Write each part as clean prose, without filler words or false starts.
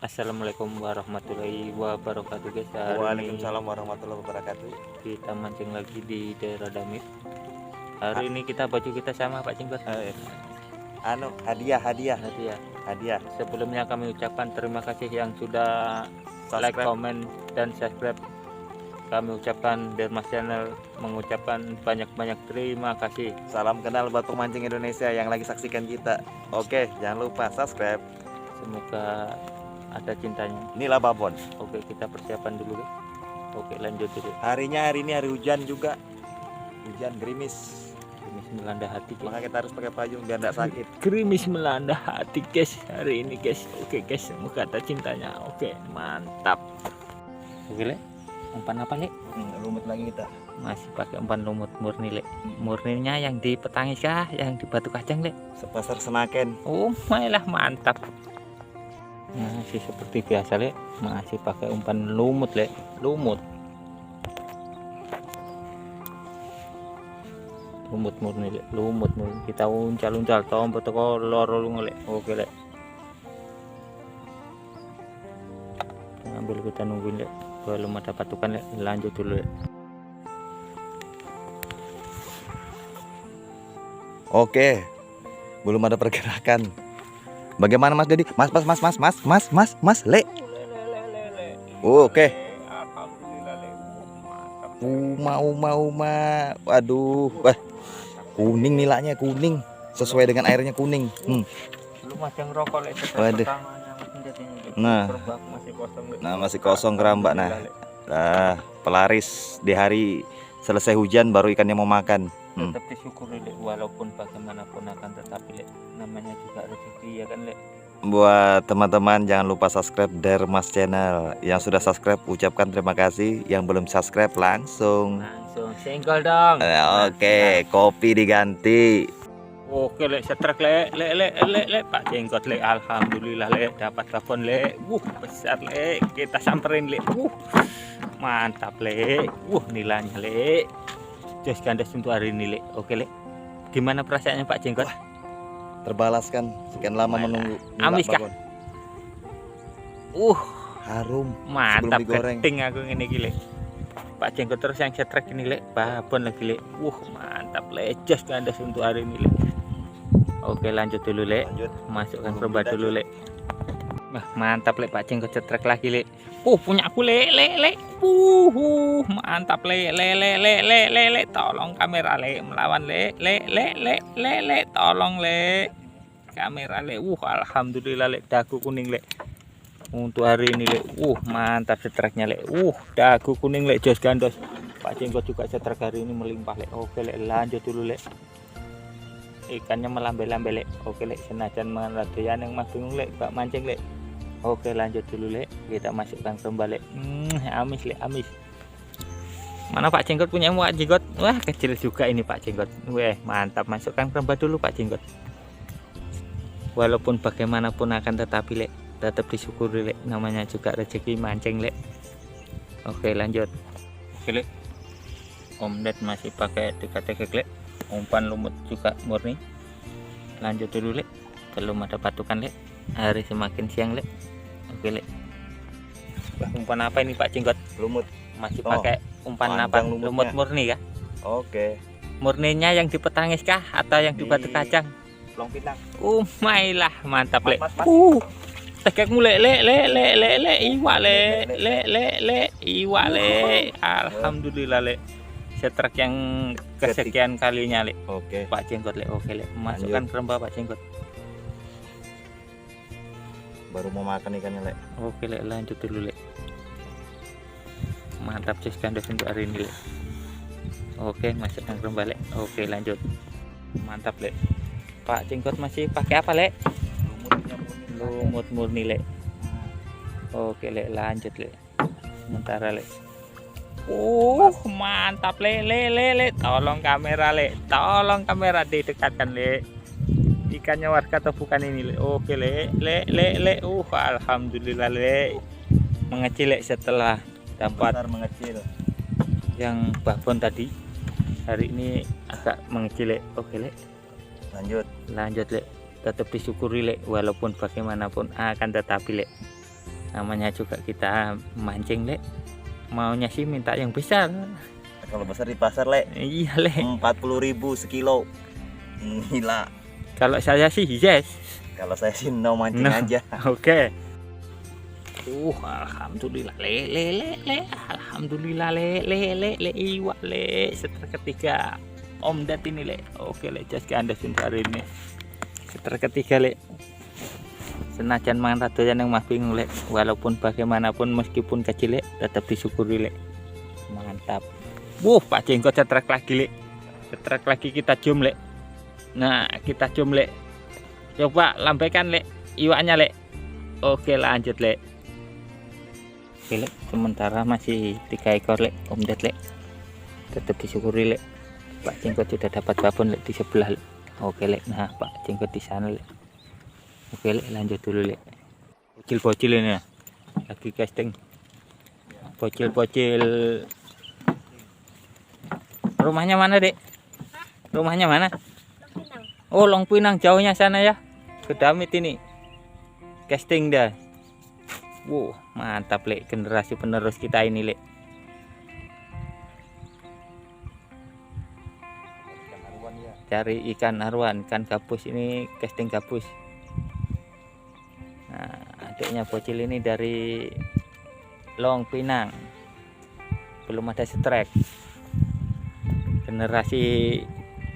Assalamualaikum warahmatullahi wabarakatuh guys. Hari Waalaikumsalam warahmatullahi wabarakatuh. ini kita mancing lagi di daerah Damit. Hari ini kita baju kita sama Pak Cingkot. Hadiah. Sebelumnya kami ucapkan terima kasih yang sudah like, Subscribe. komen, dan subscribe. Kami ucapkan Dermas Channel mengucapkan banyak-banyak terima kasih. Salam kenal Batu Mancing Indonesia yang lagi saksikan kita. Oke, jangan lupa subscribe. Semoga ada cintanya. Inilah babon. Oke, kita persiapan dulu guys. Oke, lanjut dulu. Hari ini hari hujan juga. Hujan gerimis. Gerimis melanda hati guys. Maka kita harus pakai payung biar tidak sakit. Gerimis melanda hati guys hari ini guys. Oke guys, semoga ada cintanya. Oke, mantap. Oke le, umpan apa le? Lumut lagi kita. Masih pakai umpan lumut murni le. Murninya yang di Petangis kah? Yang di Batu Kacang le? Sepasar Senaken. Oh lah, mantap. Masih seperti biasa le, masih pakai umpan lumut le. Lumut murni le, lumut murni. Kita uncal tombo toko loro lungo le. Oke le, ambil, kita nungguin le, belum ada patukan le, lanjut dulu le. Oke, belum ada pergerakan. Bagaimana Mas Dedi? Mas, le. Oke. Alhamdulillah le. Uma. Waduh, kuning nilainya, kuning. Sesuai dengan airnya kuning. Belum ada ngerokok le. Waduh. Nah. Masih kosong le. Nah, masih kosong keramba. Nah, pelaris di hari selesai hujan baru ikannya mau makan. Tetap disyukuri le, walaupun bagaimanapun akan tetapi le, namanya juga rezeki ya kan le. Buat teman-teman jangan lupa subscribe Dermas Channel. Yang sudah subscribe ucapkan terima kasih. Yang belum subscribe langsung Senggol dong. Oke, kopi diganti. Oke le, setrek le Pak Jenggot le. Alhamdulillah le, dapat babon le. Besar le, kita samperin le. Mantap le. Nilainya le. Jos gandes untuk hari ini le. Oke le, gimana perasaannya Pak Jenggot? Terbalaskan sekian lama menunggu. Amis kah? Harum. Mantap, sebelum digoreng. keting aku ini gile. Pak Jenggot terus yang setrek ini le, babon lagi le. Mantap le, jos gandes untuk hari ini le. Oke, lanjut dulu le. Masukkan keramba dulu le. Mantap le, Pak Jenggot setrek lagi le. Punya aku le. Mantap le. Tolong kamera le, melawan le. Tolong le. Kamera le. Alhamdulillah le, dagu kuning le. Untuk hari ini le. Mantap setreknya le. Dagu kuning le, jos gandos. Pak Jenggot juga setrek hari ini melimpah le. Oke le, lanjut dulu le. Ikannya melambai-lambai le. Oke le, senajan mengadaian yang mas bingung le, Pak mancing le. Oke, lanjut dulu le, kita masukkan kembali. Amis le, amis. Mana Pak Jenggot punya Pak Jenggot? Wah, kecil juga ini Pak Jenggot. Mantap, masukkan keramba dulu Pak Jenggot. Walaupun bagaimanapun akan tetapi le, tetap disyukuri le, namanya juga rezeki mancing le. Oke, lanjut. Oke le, Om Ded masih pakai tegak-tegak le, umpan lumut juga murni. Lanjut dulu le, belum ada patukan le, hari semakin siang le. Oke le, umpan apa ini Pak Jenggot? Lumut. Masih pakai umpan apa? Lumut murni kah? Oke. Murninya yang di Petangis kah atau yang di Batu Kacang? Long Pinang. Lah, mantap le. Mas. Tegakmu le. Iwa le. Alhamdulillah le. Setrek yang kesekian kalinya le. Oke. Pak Jenggot le. Oke le, masukkan keramba Pak Jenggot. Baru mau makan ikannya le. Oke le, lanjut dulu le. Mantap jos gandos untuk hari ini le. Oke, masukkan kembali. Oke, lanjut. Mantap le. Pak Jenggot masih pakai apa le? Lumut murni le. Oke le, lanjut le. Sementara le. Mantap le. Tolong kamera didekatkan le. Ikannya warga atau bukan ini le. Oke le. Alhamdulillah le, mengecil le setelah dapat mengecil yang babon tadi. Hari ini agak mengecil le. Oke le, lanjut le, tetap disyukuri le, walaupun bagaimanapun akan tetapi le. Namanya juga kita mancing lek, maunya sih minta yang besar. Kalau besar di pasar lek Iya lek, 40.000 sekilo. Gila. kalau saya sih yes. Kalau saya sih no mancing No. aja. Oke. Alhamdulillah le. Alhamdulillah le iwak le. Setelah ketiga Om Dat ini le. Oke le, just ke Anda hari ini. Setelah ketiga le. Senajan mangan radoyan yang mas bingung le. Walaupun bagaimanapun meskipun kecil le, tetap disyukuri le. Mantap. Pak Jenggot setrek lagi le. Setrek lagi kita jom le. Nah, kita jom le. Coba lambaikan le iwaknya le. Oke, lanjut le. Oke le, sementara masih 3 ekor le Om Dat le. Tetap disyukuri le. Pak Jenggot sudah dapat babon le di sebelah le. Oke le, nah Pak Jenggot di sana le. Oke le, lanjut dulu le. Bocil-bocil ini ya. Lagi casting. Bocil-bocil. Rumahnya mana dek? Rumahnya mana? Oh, Long Pinang jauhnya sana ya. Ke Damit ini. Casting dah. Wow, mantap le, generasi penerus kita ini le. Cari ikan arwan, ikan gabus ini, casting gabus. Nah, adiknya bocil ini dari Long Pinang. Belum ada strike. Generasi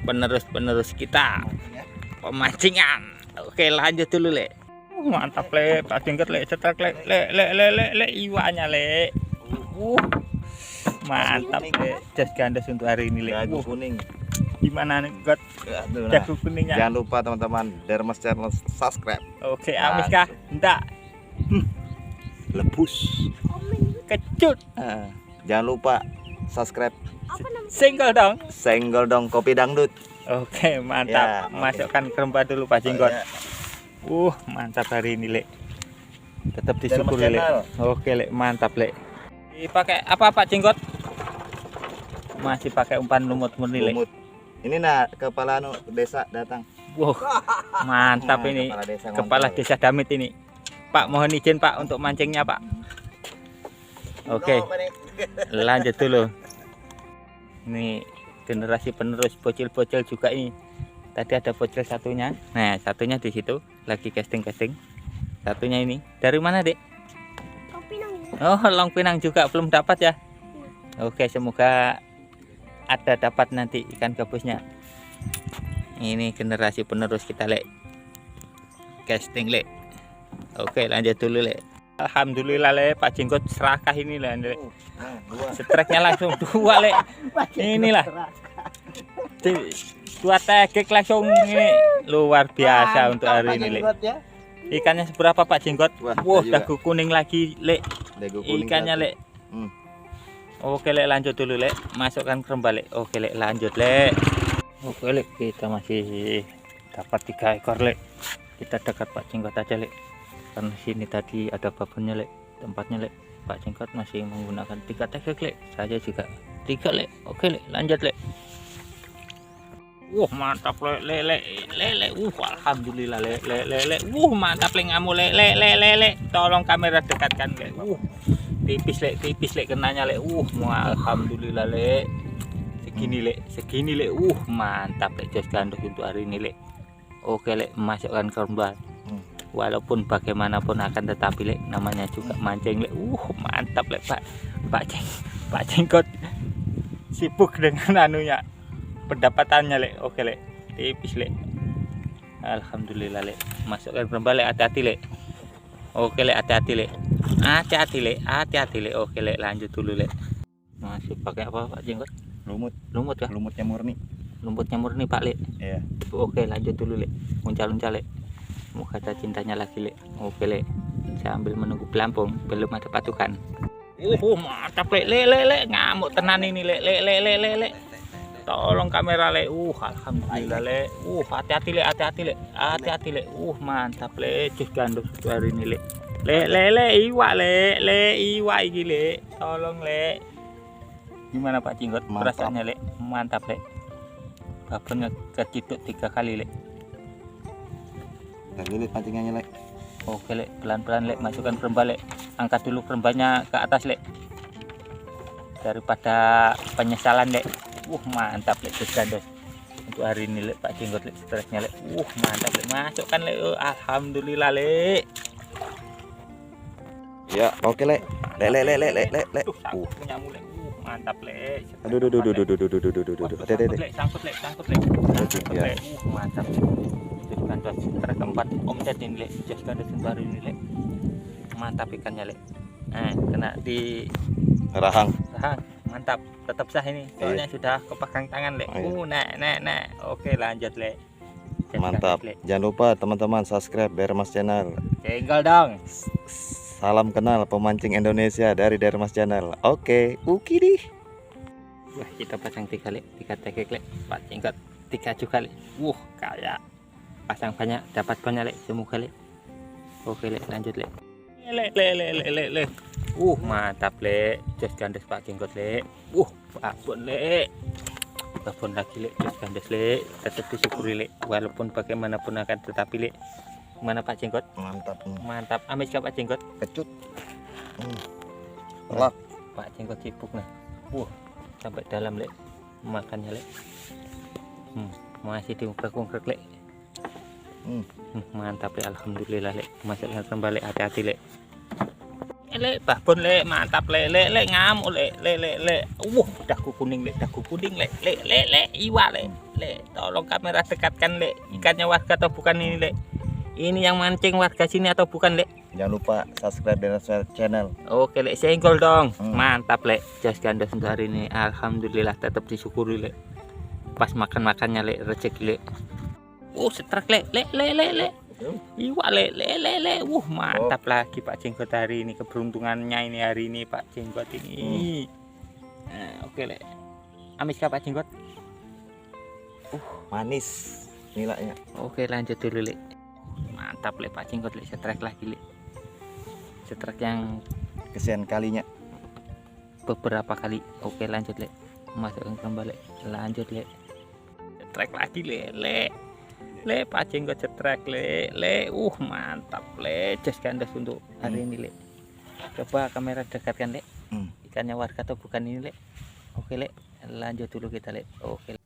penerus kita pemancingan. Oke, lanjut dulu le. Mantap le, Pak Jenggot le, cetak le iwaknya le. Mantap le, jas gandos untuk hari ini le. Dagu kuning. Gimana nih God? Aduh, nah. Dagu kuningnya. Jangan lupa teman-teman Dermas Channel subscribe. Oke, amis kah? Enggak. Lebus. Kecut. Jangan lupa subscribe. Single dong. Senggol dong kopi dangdut. Oke, mantap. Ya, oke. Masukkan ke rempah dulu Pak Jenggot. Ya. Mantap hari ini le. Tetap Dermas disyukuri le. Channel. Oke le, mantap le. Dipakai apa Pak Jenggot? Masih pakai umpan lumut murni le. Lumut. Ini nah kepala desa datang. Mantap Nah, ini. desa Kepala ngontrol. desa Damit ini. Pak, mohon izin Pak untuk mancingnya Pak. Oke, lanjut dulu. Ini generasi penerus bocil-bocil juga ini. Tadi ada bocil satunya. Nah, satunya di situ lagi casting. Satunya ini dari mana dek? Long Pinang. Oh, Long Pinang juga belum dapat ya. Oke, semoga ada dapat nanti ikan gabusnya. Ini generasi penerus kita le. Casting le. Oke, lanjut dulu le. Alhamdulillah le, Pak Jenggot serakah ini le. Streknya langsung 2 le. Inilah. 2 tegek langsung ini luar biasa untuk hari ini le. Ikannya seberapa Pak Jenggot? Wah, juga. Dagu kuning lagi le. Dagu kuning Ikannya satu. le. Oke le, lanjut dulu le. Masukkan ke rembak le. Oke le, lanjut le. Oke le, kita masih dapat 3 ekor le. Kita dekat Pak Jenggot aja le. Karena sini tadi ada babonnya le. Tempatnya le. Pak Jenggot masih menggunakan 3 tegek le. Saya juga 3 le. Oke le, lanjut le. Mantap le. Alhamdulillah le. Mantap le, ngamu le. Tolong kamera dekatkan le. Tipis le kenanya le. Alhamdulillah le. Segini le. Mantap le, jos gandos untuk hari ini le. Oke le, masukkan ke rembak. Walaupun bagaimanapun akan tetapi le, namanya juga mancing le. Mantap le Pak Jenggot sibuk dengan anunya, pendapatannya le. Oke le, tipis le. Alhamdulillah le, masukkan ke rembak le, hati-hati le. Oke le, hati-hati le. Hati-hati le. Oke le, lanjut dulu le. Masih pakai apa Pak Jenggot? Lumut ya? Lumutnya murni. Lumputnya murni Pak le. Iya. Oke, lanjut dulu le. Uncal-uncal le. Semoga ada cintanya lagi le. Oke le. Sambil menunggu pelampung, belum ada patukan. Mantap le. Ngamuk tenan ini le. Tolong kamera le. Alhamdulillah le. Hati-hati le. Mantap le. Jus gandos untuk hari ini le. Iwak le. Iwak iki le. Tolong le. Gimana Pak Jenggot? Mantap. Perasaannya le? Mantap le. Babonnya keciduk 3 kali le. Dan lilit pancingannya le. Oke le, pelan-pelan le, masukkan ke rembak le. angkat dulu kerembanya ke atas lek, daripada penyesalan lek. Mantap lek jos gandos untuk hari ini lek Pak Jenggot lek, stresnya lek. Mantap lek, masukkan lek. Alhamdulillah lek. Ya, oke lek. Lek. Nyamuk lek. Mantap lek. Aduh. Hati-hati. Sangkut lek. Ya. Mantap. Jos gandos stres keempat omset ini lek. Jos gandos untuk hari ini lek. Mantap ikannya lek. Kena di Rahang. Mantap, tetap sah ini soalnya sudah kepegang tangan lek. Nah. Oke, lanjut lek. Mantap. Jangan lupa teman-teman subscribe Dermas Channel. Tinggal dong. Salam kenal pemancing Indonesia dari Dermas Channel. Oke, ukidih. Wah, kita pasang 3 lek, 3 tekek lek. Pak Jenggot 3 juga lek. Kayak pasang banyak dapat banyak lek, semoga lek. Oke lek, lanjut lek. Lek. Mantap lek, jos gandos Pak Jenggot lek. Babon lek. Babon lagi lek, jos gandos lek. Tetap disyukuri lek, walaupun bagaimanapun akan tetapi lek. Mana Pak Jenggot? Mantap. Amis Pak Jenggot? Kecut. Telak. Pak Jenggot sibuk nah. Sampai dalam lek. Makannya lek. Masih diungkrek-ungkrek lek. Mantap lek, alhamdulillah lek. Masukkan kembali, hati-hati lek. Lek, babon lek, mantap lek, ngamuk lek. Dagu kuning lek, lek, iwa lek. Tolong kamera dekatkan lek. Ikannya warga atau bukan ini lek? Ini yang mancing warga sini atau bukan lek? Jangan lupa subscribe Dermas Channel. Oke lek, senggol dong. Mantap lek, jos gandos untuk hari ini. Alhamdulillah, tetap disyukuri lek. Pas makan-makannya lek, rezeki lek. Setrek lek. Iwa lek. Mantap lagi Pak Jenggot hari ini, keberuntungannya ini hari ini Pak Jenggot ini. Oke lek. Amis Pak Jenggot. Manis nilainya. Oke, lanjut dulu lek. Mantap lek Pak Jenggot lek, setrek lagi lek. Setrek yang Kesian kalinya. beberapa kali. Oke, lanjut lek. Masukkan kembali. Lanjut lek. Setrek lagi lek. Pak Jenggot setrek lek. Mantap lek, jos gandos untuk hari ini lek. Coba kamera dekatkan lek. Ikannya warga atau bukan ini lek? Oke lek, lanjut dulu kita lek. Oke.